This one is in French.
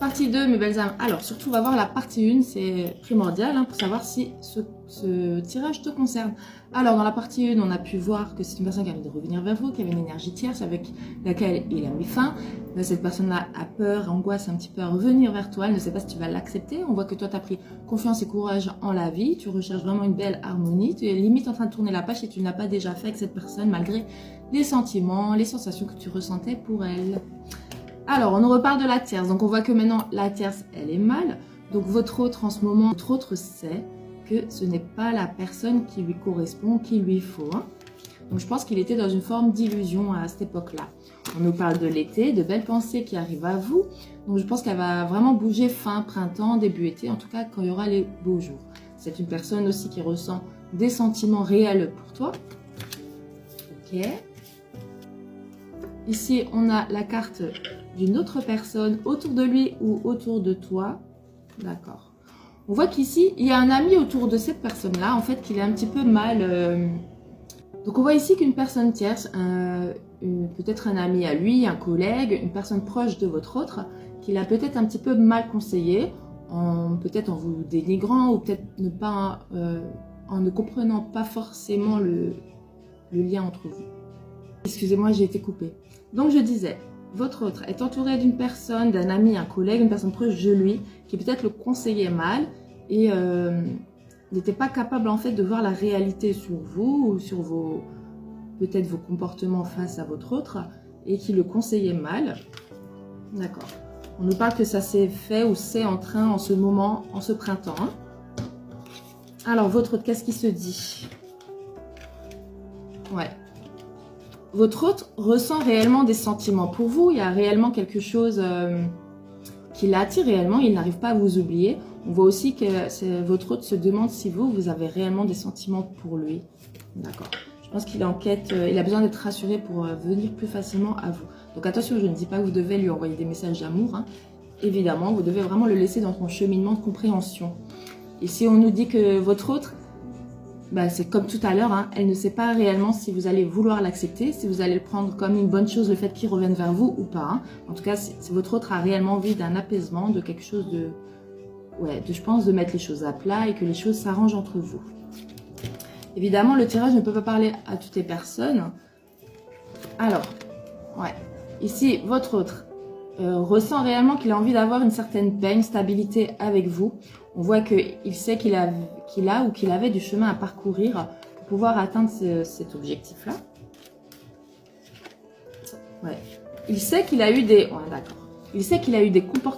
Partie 2, mes belles âmes. Alors, surtout, on va voir la partie 1, c'est primordial pour savoir si ce tirage te concerne. Alors, dans la partie 1, on a pu voir que c'est une personne qui a envie de revenir vers vous, qui avait une énergie tierce avec laquelle il a mis fin. Cette personne-là a peur, angoisse un petit peu à revenir vers toi. Elle ne sait pas si tu vas l'accepter. On voit que toi, tu as pris confiance et courage en la vie. Tu recherches vraiment une belle harmonie. Tu es limite en train de tourner la page et tu ne l'as pas déjà fait avec cette personne malgré les sentiments, les sensations que tu ressentais pour elle. Alors, on nous reparle de la tierce. Donc, on voit que maintenant, la tierce, elle est mal. Donc, votre autre, en ce moment, votre autre sait que ce n'est pas la personne qui lui correspond, qu'il lui faut. Donc, je pense qu'il était dans une forme d'illusion à cette époque-là. On nous parle de l'été, de belles pensées qui arrivent à vous. Donc, je pense qu'elle va vraiment bouger fin printemps, début été, en tout cas, quand il y aura les beaux jours. C'est une personne aussi qui ressent des sentiments réels pour toi. Ok. Ici, on a la carte d'une autre personne autour de lui ou autour de toi. D'accord. On voit qu'ici, il y a un ami autour de cette personne-là, en fait, qu'il est un petit peu mal. Donc, on voit ici qu'une personne tierce, peut-être un ami à lui, un collègue, une personne proche de votre autre, qu'il a peut-être un petit peu mal conseillé, peut-être en vous dénigrant ou peut-être en ne comprenant pas forcément le lien entre vous. Excusez-moi, j'ai été coupée. Donc, je disais, votre autre est entouré d'une personne, d'un ami, un collègue, une personne proche de lui, qui peut-être le conseillait mal et n'était pas capable en fait de voir la réalité sur vous ou sur peut-être vos comportements face à votre autre et qui le conseillait mal. D'accord. On nous parle que ça s'est fait ou c'est en train en ce moment, en ce printemps. Alors, votre autre, qu'est-ce qui se dit? Ouais. Votre autre ressent réellement des sentiments pour vous. Il y a réellement quelque chose qui l'attire réellement. Il n'arrive pas à vous oublier. On voit aussi que votre autre se demande si vous avez réellement des sentiments pour lui. D'accord. Je pense qu'il est en quête, il a besoin d'être rassuré pour venir plus facilement à vous. Donc attention, je ne dis pas que vous devez lui envoyer des messages d'amour. Évidemment, vous devez vraiment le laisser dans son cheminement de compréhension. Et si on nous dit que votre autre, c'est comme tout à l'heure, elle ne sait pas réellement si vous allez vouloir l'accepter, si vous allez le prendre comme une bonne chose, le fait qu'il revienne vers vous ou pas. En tout cas, si votre autre a réellement envie d'un apaisement, de quelque chose je pense, de mettre les choses à plat et que les choses s'arrangent entre vous. Évidemment, le tirage ne peut pas parler à toutes les personnes. Alors, ici, votre autre ressent réellement qu'il a envie d'avoir une certaine paix, une stabilité avec vous. On voit qu'il sait qu'il a ou qu'il avait du chemin à parcourir pour pouvoir atteindre cet objectif-là. Ouais. Il sait qu'il a eu des... Ouais, d'accord. Il sait qu'il a eu des comportements